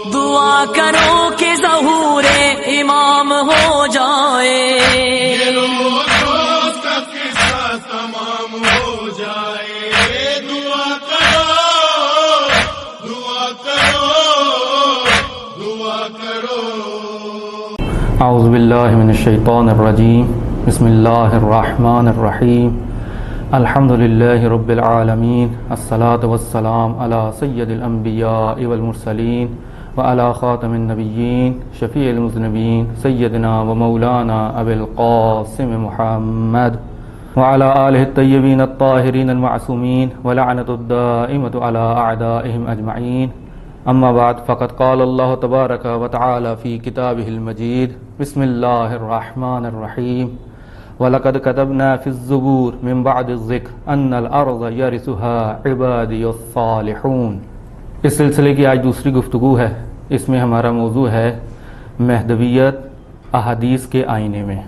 دعا کرو کہ ظہور امام ہو جائے، یہ روز کا قصہ تمام ہو جائے، دعا کرو دعا کرو دعا کرو۔ اعوذ باللہ من الشیطان الرجیم، بسم اللہ الرحمن الرحیم، الحمد للہ رب العالمین، الصلاة والسلام علی سید الانبیاء والمرسلین وعلی خاتم النبیین شفیع المذنبین سیدنا و مولانا ابی القاسم محمد وعلی آلہ الطیبین الطاہرین المعصومین ولعنت الدائمۃ علی اعدائہم اجمعین، اما بعد فقد قال اللہ تبارک و تعالی فی کتابہ المجید، بسم اللہ الرحمن الرحیم، وَلَقَدْ كَتَبْنَا فِي الزُّبُورِ مِن بَعْدِ الذِّكْرِ أَنَّ الْأَرْضَ يَرِثُهَا عِبَادِيَ الصَّالِحُونَ۔ اس سلسلے کی آج دوسری گفتگو ہے، اس میں ہمارا موضوع ہے مہدویت احادیث کے آئینے میں۔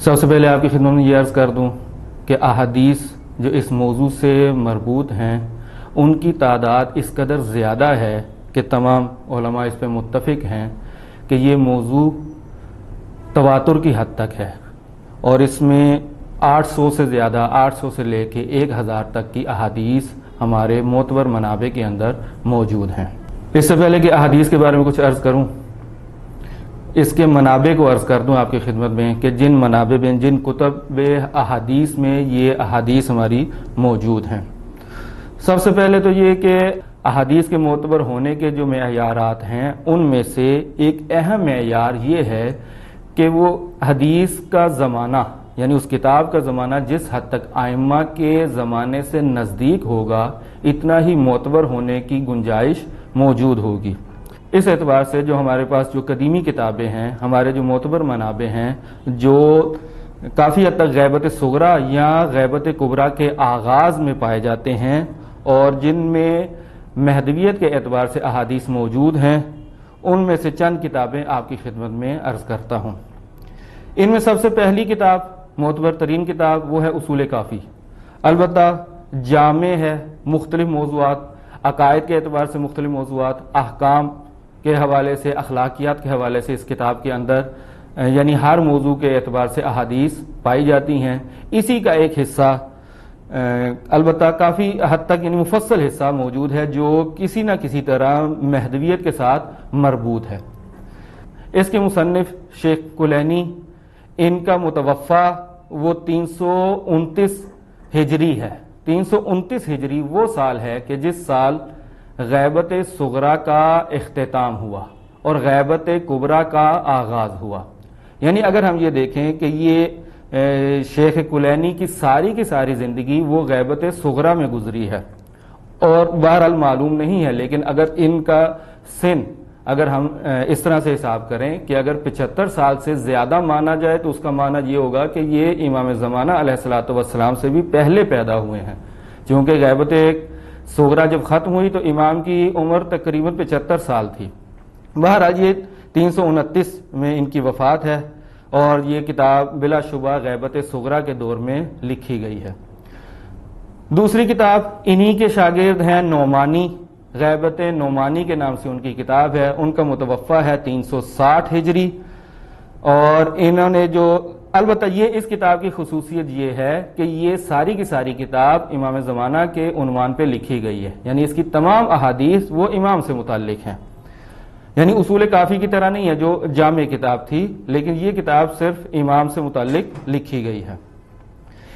سب سے پہلے آپ کی خدمت میں یہ عرض کر دوں کہ احادیث جو اس موضوع سے مربوط ہیں ان کی تعداد اس قدر زیادہ ہے کہ تمام علماء اس پہ متفق ہیں کہ یہ موضوع تواتر کی حد تک ہے، اور اس میں 800 سے زیادہ، 800 سے لے کے 1000 تک کی احادیث ہمارے معتبر منابع کے اندر موجود ہیں۔ اس سے پہلے کہ احادیث کے بارے میں کچھ عرض کروں، اس کے منابع کو عرض کر دوں آپ کی خدمت میں کہ جن منابع میں، جن کتب احادیث میں یہ احادیث ہماری موجود ہیں۔ سب سے پہلے تو یہ کہ احادیث کے معتبر ہونے کے جو معیارات ہیں ان میں سے ایک اہم معیار یہ ہے کہ وہ حدیث کا زمانہ، یعنی اس کتاب کا زمانہ جس حد تک ائمہ کے زمانے سے نزدیک ہوگا اتنا ہی معتبر ہونے کی گنجائش موجود ہوگی۔ اس اعتبار سے جو ہمارے پاس جو قدیمی کتابیں ہیں، ہمارے جو معتبر منابع ہیں، جو کافی حد تک غیبت صغریٰ یا غیبت کبریٰ کے آغاز میں پائے جاتے ہیں اور جن میں مہدویت کے اعتبار سے احادیث موجود ہیں، ان میں سے چند کتابیں آپ کی خدمت میں عرض کرتا ہوں۔ ان میں سب سے پہلی کتاب، معتبر ترین کتاب، وہ ہے اصول کافی۔ البتہ جامع ہے، مختلف موضوعات، عقائد کے اعتبار سے مختلف موضوعات، احکام کے حوالے سے، اخلاقیات کے حوالے سے اس کتاب کے اندر یعنی ہر موضوع کے اعتبار سے احادیث پائی جاتی ہیں۔ اسی کا ایک حصہ، البتہ کافی حد تک یعنی مفصل حصہ موجود ہے جو کسی نہ کسی طرح مہدویت کے ساتھ مربوط ہے۔ اس کے مصنف شیخ کلینی، ان کا متوفی وہ 329 ہجری ہے۔ 329 ہجری وہ سال ہے کہ جس سال غیبت صغریٰ کا اختتام ہوا اور غیبت کبریٰ کا آغاز ہوا۔ یعنی اگر ہم یہ دیکھیں کہ یہ شیخ کلینی کی ساری زندگی وہ غیبت صغریٰ میں گزری ہے، اور بہرحال معلوم نہیں ہے، لیکن اگر ان کا سن اگر ہم اس طرح سے حساب کریں کہ اگر 75 سال سے زیادہ مانا جائے تو اس کا معنی یہ ہوگا کہ یہ امام زمانہ علیہ الصلوۃ والسلام سے بھی پہلے پیدا ہوئے ہیں، چونکہ غیبت صغریٰ جب ختم ہوئی تو امام کی عمر تقریباً 75 سال تھی۔ بہرحال یہ 329 میں ان کی وفات ہے، اور یہ کتاب بلا شبہ غیبت صغریٰ کے دور میں لکھی گئی ہے۔ دوسری کتاب انہی کے شاگرد ہیں نعمانی، غیبت نعمانی کے نام سے ان کی کتاب ہے۔ ان کا متوفی ہے 360 ہجری، اور انہوں نے جو، البتہ یہ اس کتاب کی خصوصیت یہ ہے کہ یہ ساری کی ساری کتاب امام زمانہ کے عنوان پہ لکھی گئی ہے، یعنی اس کی تمام احادیث وہ امام سے متعلق ہیں، یعنی اصول کافی کی طرح نہیں ہے جو جامع کتاب تھی، لیکن یہ کتاب صرف امام سے متعلق لکھی گئی ہے۔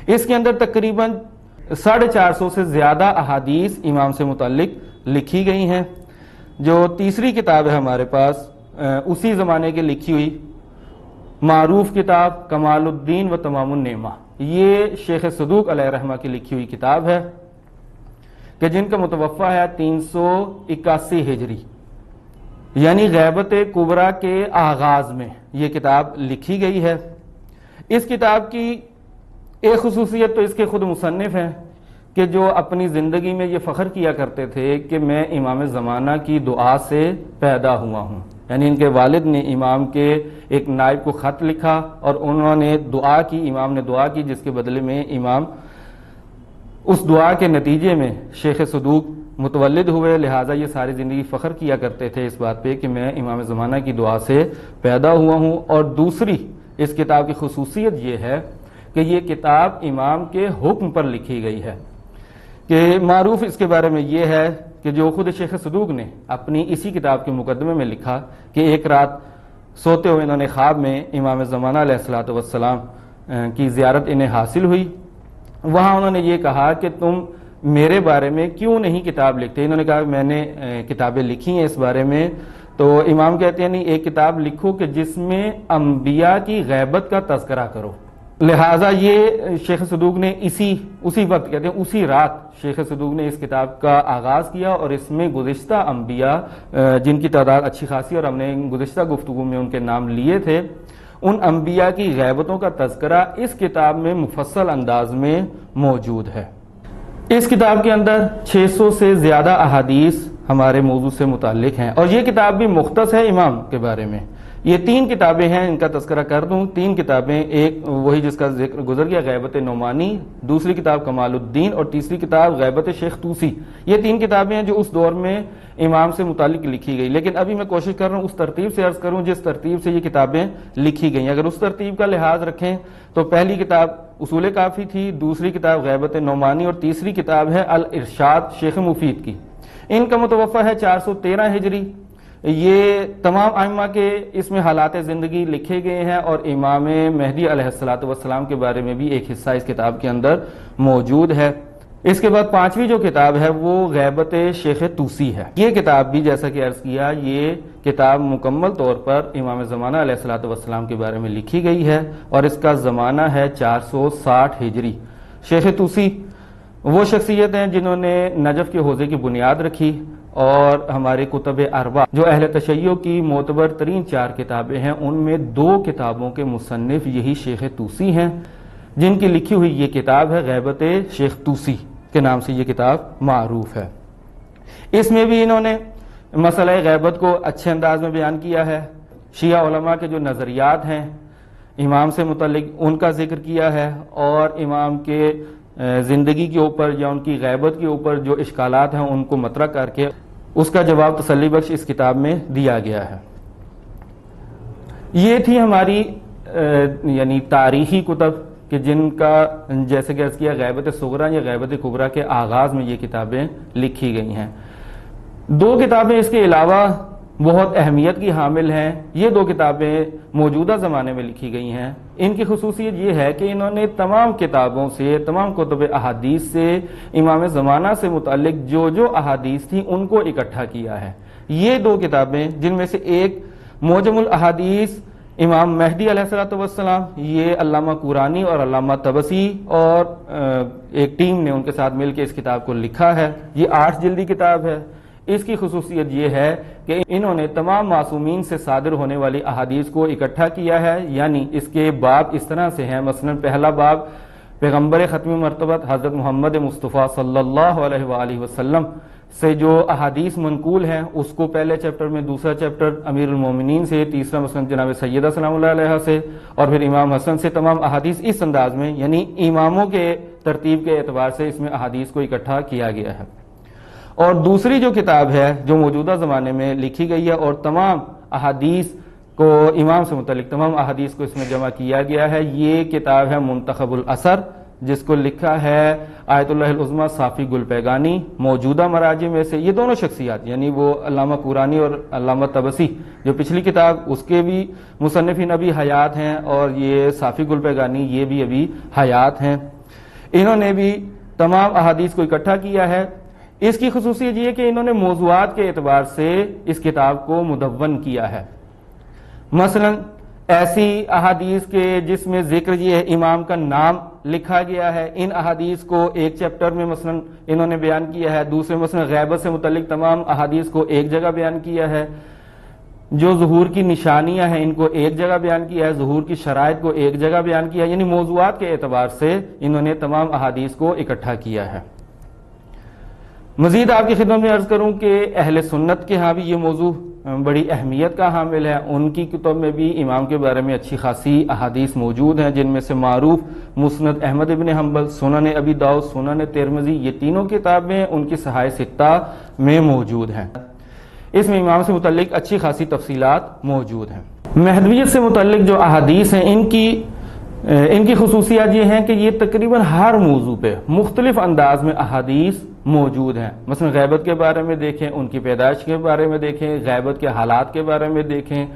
اس کے اندر تقریباً 450 سے زیادہ احادیث امام سے متعلق لکھی گئی ہیں۔ جو تیسری کتاب ہے ہمارے پاس اسی زمانے کے لکھی ہوئی معروف کتاب کمال الدین و تمام النعمہ، یہ شیخ صدوق علیہ رحمہ کی لکھی ہوئی کتاب ہے کہ جن کا متوفی ہے 381 ہجری، یعنی غیبت کبریٰ کے آغاز میں یہ کتاب لکھی گئی ہے۔ اس کتاب کی ایک خصوصیت تو اس کے خود مصنف ہیں کہ جو اپنی زندگی میں یہ فخر کیا کرتے تھے کہ میں امام زمانہ کی دعا سے پیدا ہوا ہوں، یعنی ان کے والد نے امام کے ایک نائب کو خط لکھا اور انہوں نے دعا کی، امام نے دعا کی، جس کے بدلے میں امام اس دعا کے نتیجے میں شیخ صدوق متولد ہوئے، لہٰذا یہ ساری زندگی فخر کیا کرتے تھے اس بات پہ کہ میں امام زمانہ کی دعا سے پیدا ہوا ہوں۔ اور دوسری اس کتاب کی خصوصیت یہ ہے کہ یہ کتاب امام کے حکم پر لکھی گئی ہے، کہ معروف اس کے بارے میں یہ ہے کہ جو خود شیخ صدوق نے اپنی اسی کتاب کے مقدمے میں لکھا کہ ایک رات سوتے ہوئے انہوں نے خواب میں امام زمانہ علیہ الصلوۃ والسلام کی زیارت انہیں حاصل ہوئی۔ وہاں انہوں نے یہ کہا کہ تم میرے بارے میں کیوں نہیں کتاب لکھتے؟ انہوں نے کہا میں نے کتابیں لکھی ہیں اس بارے میں۔ تو امام کہتے ہیں نہیں، ایک کتاب لکھو کہ جس میں انبیاء کی غیبت کا تذکرہ کرو۔ لہٰذا یہ شیخ صدوق نے اسی وقت کہتے ہیں اسی رات شیخ صدوق نے اس کتاب کا آغاز کیا، اور اس میں گزشتہ انبیاء جن کی تعداد اچھی خاصی اور ہم نے گزشتہ گفتگو میں ان کے نام لیے تھے، ان انبیاء کی غیبتوں کا تذکرہ اس کتاب میں مفصل انداز میں موجود ہے۔ اس کتاب کے اندر 600 سے زیادہ احادیث ہمارے موضوع سے متعلق ہیں، اور یہ کتاب بھی مختص ہے امام کے بارے میں۔ یہ 3 کتابیں ہیں، ان کا تذکرہ کر دوں۔ 3 کتابیں، ایک وہی جس کا ذکر گزر گیا غیبت نعمانی، دوسری کتاب کمال الدین، اور تیسری کتاب غیبت شیخ طوسی۔ یہ 3 کتابیں ہیں جو اس دور میں امام سے متعلق لکھی گئی، لیکن ابھی میں کوشش کر رہا ہوں اس ترتیب سے عرض کروں جس ترتیب سے یہ کتابیں لکھی گئیں۔ اگر اس ترتیب کا لحاظ رکھیں تو پہلی کتاب اصول کافی تھی، دوسری کتاب غیبت نعمانی، اور تیسری کتاب ہے الارشاد شیخ مفید کی۔ ان کا متوفہ ہے 413 ہجری۔ یہ تمام ائمہ کے اس میں حالات زندگی لکھے گئے ہیں، اور امام مہدی علیہ الصلوۃ والسلام کے بارے میں بھی ایک حصہ اس کتاب کے اندر موجود ہے۔ اس کے بعد 5ویں جو کتاب ہے وہ غیبت شیخ طوسی ہے۔ یہ کتاب بھی جیسا کہ عرض کیا، یہ کتاب مکمل طور پر امام زمانہ علیہ الصلوۃ والسلام کے بارے میں لکھی گئی ہے، اور اس کا زمانہ ہے 460 ہجری۔ شیخ طوسی وہ شخصیت ہیں جنہوں نے نجف کے حوزے کی بنیاد رکھی، اور ہمارے کتب اربع جو اہل تشیع کی معتبر ترین 4 کتابیں ہیں، ان میں 2 کتابوں کے مصنف یہی شیخ طوسی ہیں، جن کی لکھی ہوئی یہ کتاب ہے غیبت شیخ طوسی کے نام سے یہ کتاب معروف ہے۔ اس میں بھی انہوں نے مسئلہ غیبت کو اچھے انداز میں بیان کیا ہے، شیعہ علماء کے جو نظریات ہیں امام سے متعلق ان کا ذکر کیا ہے، اور امام کے زندگی کے اوپر یا ان کی غیبت کے اوپر جو اشکالات ہیں ان کو مطرح کر کے اس کا جواب تسلی بخش اس کتاب میں دیا گیا ہے۔ یہ تھی ہماری یعنی تاریخی کتب کہ جن کا جیسے کہ عرض کیا غیبت صغریٰ یا غیبت کبریٰ کے آغاز میں یہ کتابیں لکھی گئی ہیں۔ 2 کتابیں اس کے علاوہ بہت اہمیت کی حامل ہیں۔ یہ 2 کتابیں موجودہ زمانے میں لکھی گئی ہیں۔ ان کی خصوصیت یہ ہے کہ انہوں نے تمام کتابوں سے، تمام کتب احادیث سے امام زمانہ سے متعلق جو احادیث تھیں ان کو اکٹھا کیا ہے۔ یہ 2 کتابیں، جن میں سے ایک معجم الاحادیث امام مہدی علیہ الصلوۃ والسلام، یہ علامہ قرانی اور علامہ طبسی اور ایک ٹیم نے ان کے ساتھ مل کے اس کتاب کو لکھا ہے۔ یہ 8 جلدی کتاب ہے۔ اس کی خصوصیت یہ ہے کہ انہوں نے تمام معصومین سے صادر ہونے والی احادیث کو اکٹھا کیا ہے، یعنی اس کے باب اس طرح سے ہیں، مثلا پہلا باب پیغمبر ختمی مرتبت حضرت محمد مصطفیٰ صلی اللہ علیہ وآلہ وسلم سے جو احادیث منقول ہیں اس کو پہلے چیپٹر میں، دوسرا چیپٹر امیر المومنین سے، تیسرا مثلا جناب سیدہ سلام اللہ علیہ سے، اور پھر امام حسن سے تمام احادیث اس انداز میں، یعنی اماموں کے ترتیب کے اعتبار سے اس میں احادیث کو اکٹھا کیا گیا ہے۔ اور دوسری جو کتاب ہے جو موجودہ زمانے میں لکھی گئی ہے اور تمام احادیث کو امام سے متعلق تمام احادیث کو اس میں جمع کیا گیا ہے، یہ کتاب ہے منتخب الاثر، جس کو لکھا ہے آیت اللہ العظمی صافی گل پیگانی۔ موجودہ مراجع میں سے یہ دونوں شخصیات، یعنی وہ علامہ قرانی اور علامہ طبسی جو پچھلی کتاب اس کے بھی مصنفین ابھی حیات ہیں، اور یہ صافی گل پیگانی یہ بھی ابھی حیات ہیں۔ انہوں نے بھی تمام احادیث کو اکٹھا کیا ہے۔ اس کی خصوصیت یہ کہ انہوں نے موضوعات کے اعتبار سے اس کتاب کو مدون کیا ہے۔ مثلا ایسی احادیث کے جس میں ذکر یہ ہے امام کا نام لکھا گیا ہے، ان احادیث کو ایک چیپٹر میں مثلا انہوں نے بیان کیا ہے۔ دوسرے مثلا غیبت سے متعلق تمام احادیث کو ایک جگہ بیان کیا ہے۔ جو ظہور کی نشانیاں ہیں ان کو ایک جگہ بیان کیا ہے، ظہور کی شرائط کو ایک جگہ بیان کیا ہے، یعنی موضوعات کے اعتبار سے انہوں نے تمام احادیث کو اکٹھا کیا ہے۔ مزید آپ کی خدمت میں عرض کروں کہ اہل سنت کے ہاں بھی یہ موضوع بڑی اہمیت کا حامل ہے، ان کی کتب میں بھی امام کے بارے میں اچھی خاصی احادیث موجود ہیں، جن میں سے معروف مسند احمد ابن حنبل، سنن ابی داؤد، سنن ترمذی، یہ تینوں کتابیں ان کی صحائح ستہ میں موجود ہیں۔ اس میں امام سے متعلق اچھی خاصی تفصیلات موجود ہیں۔ مہدویت سے متعلق جو احادیث ہیں ان کی خصوصیات یہ ہیں کہ یہ تقریباً ہر موضوع پہ مختلف انداز میں احادیث موجود ہیں۔ مثلا غیبت کے بارے میں دیکھیں، ان کی پیدائش کے بارے میں دیکھیں، غیبت کے حالات کے بارے میں دیکھیں،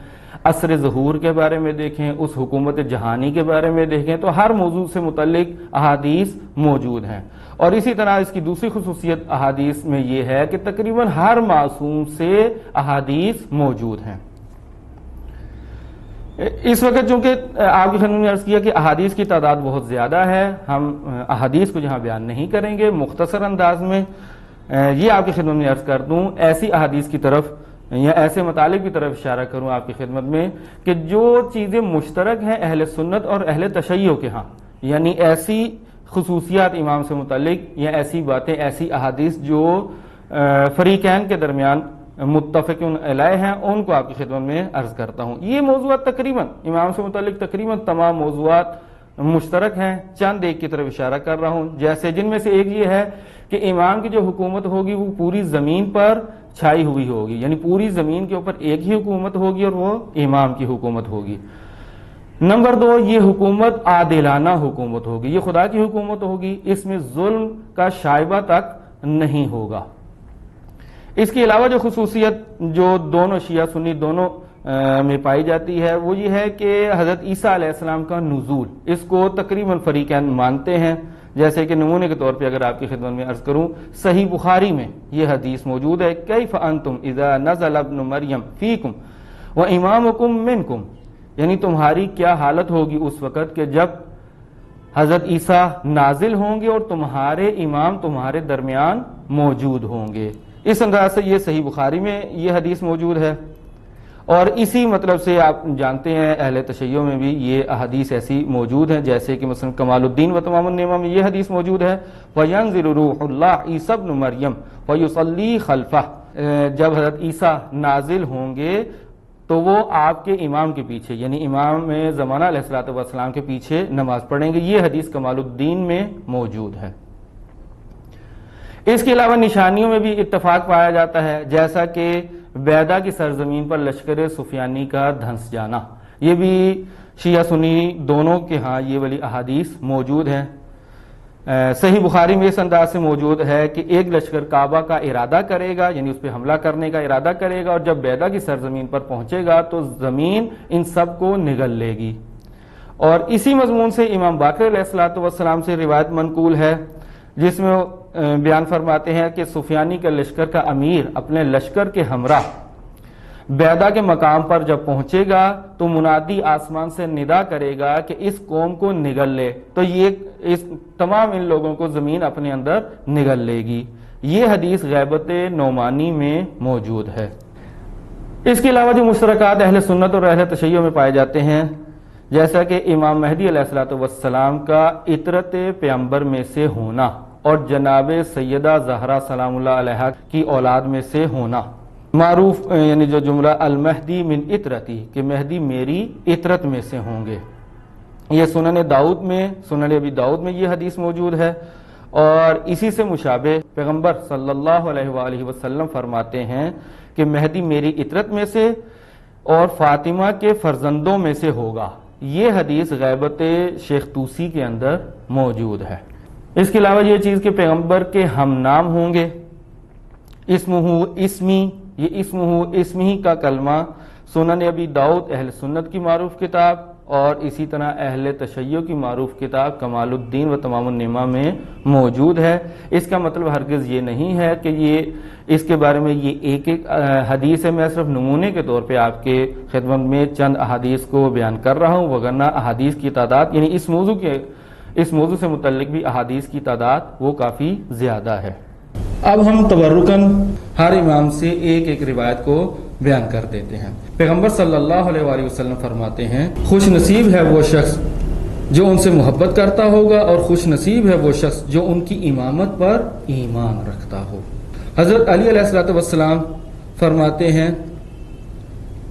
عصر ظہور کے بارے میں دیکھیں، اس حکومت جہانی کے بارے میں دیکھیں، تو ہر موضوع سے متعلق احادیث موجود ہیں۔ اور اسی طرح اس کی دوسری خصوصیت احادیث میں یہ ہے کہ تقریباً ہر معصوم سے احادیث موجود ہیں۔ اس وقت چونکہ آپ کی خدمت میں عرض کیا کہ احادیث کی تعداد بہت زیادہ ہے، ہم احادیث کو جہاں بیان نہیں کریں گے، مختصر انداز میں یہ آپ کی خدمت میں عرض کر دوں، ایسی احادیث کی طرف یا ایسے مطالب کی طرف اشارہ کروں آپ کی خدمت میں کہ جو چیزیں مشترک ہیں اہل سنت اور اہل تشیع کے ہاں، یعنی ایسی خصوصیات امام سے متعلق یا ایسی باتیں، ایسی احادیث جو فریقین کے درمیان متفقون علیہ ہیں، ان کو آپ کی خدمت میں عرض کرتا ہوں۔ یہ موضوعات تقریباً امام سے متعلق تقریباً تمام موضوعات مشترک ہیں، چند ایک کی طرف اشارہ کر رہا ہوں، جیسے جن میں سے ایک یہ ہے کہ امام کی جو حکومت ہوگی وہ پوری زمین پر چھائی ہوئی ہوگی، یعنی پوری زمین کے اوپر ایک ہی حکومت ہوگی اور وہ امام کی حکومت ہوگی۔ نمبر 2، یہ حکومت عادلانہ حکومت ہوگی، یہ خدا کی حکومت ہوگی، اس میں ظلم کا شائبہ تک نہیں ہوگا۔ اس کے علاوہ جو خصوصیت جو دونوں شیعہ سنی دونوں میں پائی جاتی ہے وہ یہ ہے کہ حضرت عیسیٰ علیہ السلام کا نزول، اس کو تقریباً فریقین مانتے ہیں۔ جیسے کہ نمونے کے طور پہ اگر آپ کی خدمت میں عرض کروں، صحیح بخاری میں یہ حدیث موجود ہے، کیف انتم اذا نزل ابن مریم فیکم وامامکم منکم، یعنی تمہاری کیا حالت ہوگی اس وقت کہ جب حضرت عیسیٰ نازل ہوں گے اور تمہارے امام تمہارے درمیان موجود ہوں گے۔ اس انداز سے یہ صحیح بخاری میں یہ حدیث موجود ہے، اور اسی مطلب سے آپ جانتے ہیں اہل تشیع میں بھی یہ احادیث ایسی موجود ہیں، جیسے کہ مثلا کمال الدین و تمام النعمہ میں یہ حدیث موجود ہے، وَيَنزِلُ رُوحُ اللَّهِ عِيسَى ابْنُ مَرْيَمَ وَيُصَلِّي خَلْفَهُ، جب حضرت عیسیٰ نازل ہوں گے تو وہ آپ کے امام کے پیچھے، یعنی امام زمانہ علیہ السلام کے پیچھے نماز پڑھیں گے۔ یہ حدیث کمال الدین میں موجود ہے۔ اس کے علاوہ نشانیوں میں بھی اتفاق پایا جاتا ہے، جیسا کہ بیدا کی سرزمین پر لشکر سفیانی کا دھنس جانا، یہ بھی شیعہ سنی دونوں کے ہاں یہ والی احادیث موجود ہیں۔ صحیح بخاری میں اس انداز سے موجود ہے کہ ایک لشکر کعبہ کا ارادہ کرے گا، یعنی اس پہ حملہ کرنے کا ارادہ کرے گا، اور جب بیدا کی سرزمین پر پہنچے گا تو زمین ان سب کو نگل لے گی۔ اور اسی مضمون سے امام باقر علیہ السلام سے روایت منقول ہے، جس میں بیان فرماتے ہیں کہ سفیانی کا لشکر کا امیر اپنے لشکر کے ہمراہ بیدا کے مقام پر جب پہنچے گا تو منادی آسمان سے ندا کرے گا کہ اس قوم کو نگل لے، تو یہ تمام ان لوگوں کو زمین اپنے اندر نگل لے گی۔ یہ حدیث غیبت نعمانی میں موجود ہے۔ اس کے علاوہ جو مشترکات اہل سنت اور اہل تشیع میں پائے جاتے ہیں، جیسا کہ امام مہدی علیہ السلام کا عطرت پیغمبر میں سے ہونا اور جناب سیدہ زہرا سلام اللہ علیہا کی اولاد میں سے ہونا، معروف یعنی جو جملہ المہدی من عطرتی، کہ مہدی میری عطرت میں سے ہوں گے، یہ سنن ابی داؤد میں یہ حدیث موجود ہے۔ اور اسی سے مشابہ پیغمبر صلی اللہ علیہ وآلہ وسلم فرماتے ہیں کہ مہدی میری عطرت میں سے اور فاطمہ کے فرزندوں میں سے ہوگا۔ یہ حدیث غیبت شیخ طوسی کے اندر موجود ہے۔ اس کے علاوہ یہ چیز کہ پیغمبر کے ہم نام ہوں گے، اسمہ اسمی، یہ اسمہ اسمی کا کلمہ سنن ابی داؤد اہل سنت کی معروف کتاب اور اسی طرح اہل تشیع کی معروف کتاب کمال الدین و تمام النعمہ میں موجود ہے۔ اس کا مطلب ہرگز یہ نہیں ہے کہ اس کے بارے میں یہ ایک حدیث ہے، میں صرف نمونے کے طور پہ آپ کے خدمت میں چند احادیث کو بیان کر رہا ہوں، وگرنہ احادیث کی تعداد یعنی اس موضوع سے متعلق بھی احادیث کی تعداد وہ کافی زیادہ ہے۔ اب ہم تبرکاً ہر امام سے ایک ایک روایت کو بیان کر دیتے ہیں۔ پیغمبر صلی اللہ علیہ وآلہ وسلم فرماتے ہیں، خوش نصیب ہے وہ شخص جو ان سے محبت کرتا ہوگا اور خوش نصیب ہے وہ شخص جو ان کی امامت پر ایمان رکھتا ہو۔ حضرت علی علیہ السلام فرماتے ہیں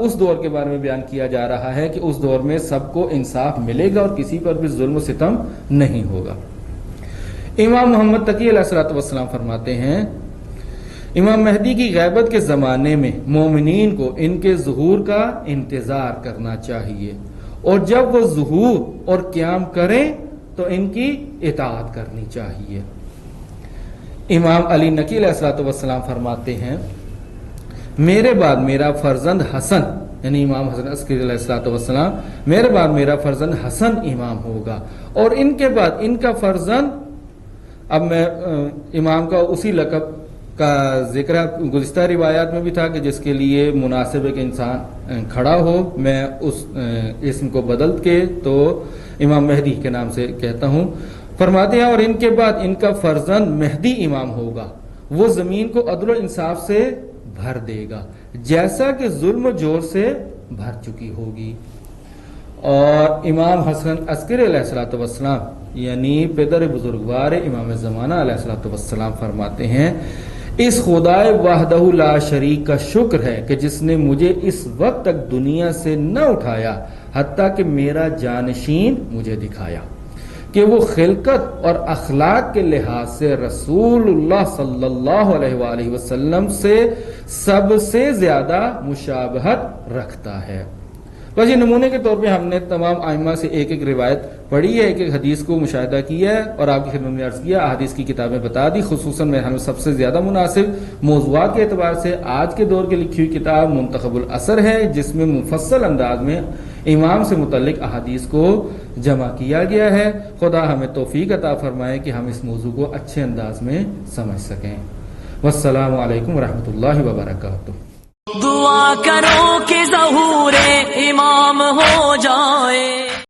اس دور کے بارے میں بیان کیا جا رہا ہے کہ اس دور میں سب کو انصاف ملے گا اور کسی پر بھی ظلم و ستم نہیں ہوگا۔ امام محمد تقی علیہ الصلوۃ والسلام فرماتے ہیں امام مہدی کی غیبت کے زمانے میں مومنین کو ان کے ظہور کا انتظار کرنا چاہیے، اور جب وہ ظہور اور قیام کریں تو ان کی اطاعت کرنی چاہیے۔ امام علی نقی علیہ الصلوۃ والسلام فرماتے ہیں میرے بعد میرا فرزند حسن، یعنی امام حسن عسکری علیہ الصلوۃ والسلام، میرے بعد میرا فرزند حسن امام ہوگا، اور ان کے بعد ان کا فرزند، اب میں امام کا اسی لقب کا ذکر گزشتہ روایات میں بھی تھا کہ جس کے لیے مناسب ہے کہ انسان کھڑا ہو، میں اس اسم کو بدل کے تو امام مہدی کے نام سے کہتا ہوں۔ فرماتے ہیں اور ان کے بعد ان کا فرزند مہدی امام ہوگا، وہ زمین کو عدل و انصاف سے بھر دے گا جیسا کہ ظلم و جور سے بھر چکی ہوگی۔ اور امام حسن عسکری علیہ الصلوۃ والسلام یعنی پدر بزرگوار امام زمانہ علیہ الصلوۃ والسلام فرماتے ہیں اس خدائے وحدہ لا شریک کا شکر ہے کہ جس نے مجھے اس وقت تک دنیا سے نہ اٹھایا حتیٰ کہ میرا جانشین مجھے دکھایا کہ وہ خلقت اور اخلاق کے لحاظ سے رسول اللہ صلی اللہ علیہ وآلہ وسلم سے سب سے زیادہ مشابہت رکھتا ہے۔ بس یہ نمونے کے طور پہ ہم نے تمام ائمہ سے ایک ایک روایت پڑھی ہے، ایک ایک حدیث کو مشاہدہ کیا ہے اور آپ کی خدمت میں عرض کیا، احادیث کی کتابیں بتا دی۔ خصوصاً میں ہمیں سب سے زیادہ مناسب موضوعات کے اعتبار سے آج کے دور کی لکھی ہوئی کتاب منتخب الاثر ہے، جس میں مفصل انداز میں امام سے متعلق احادیث کو جمع کیا گیا ہے۔ خدا ہمیں توفیق عطا فرمائے کہ ہم اس موضوع کو اچھے انداز میں سمجھ سکیں۔ والسلام علیکم ورحمۃ اللہ وبرکاتہ۔ دعا کرو کہ ظہور امام ہو جائے۔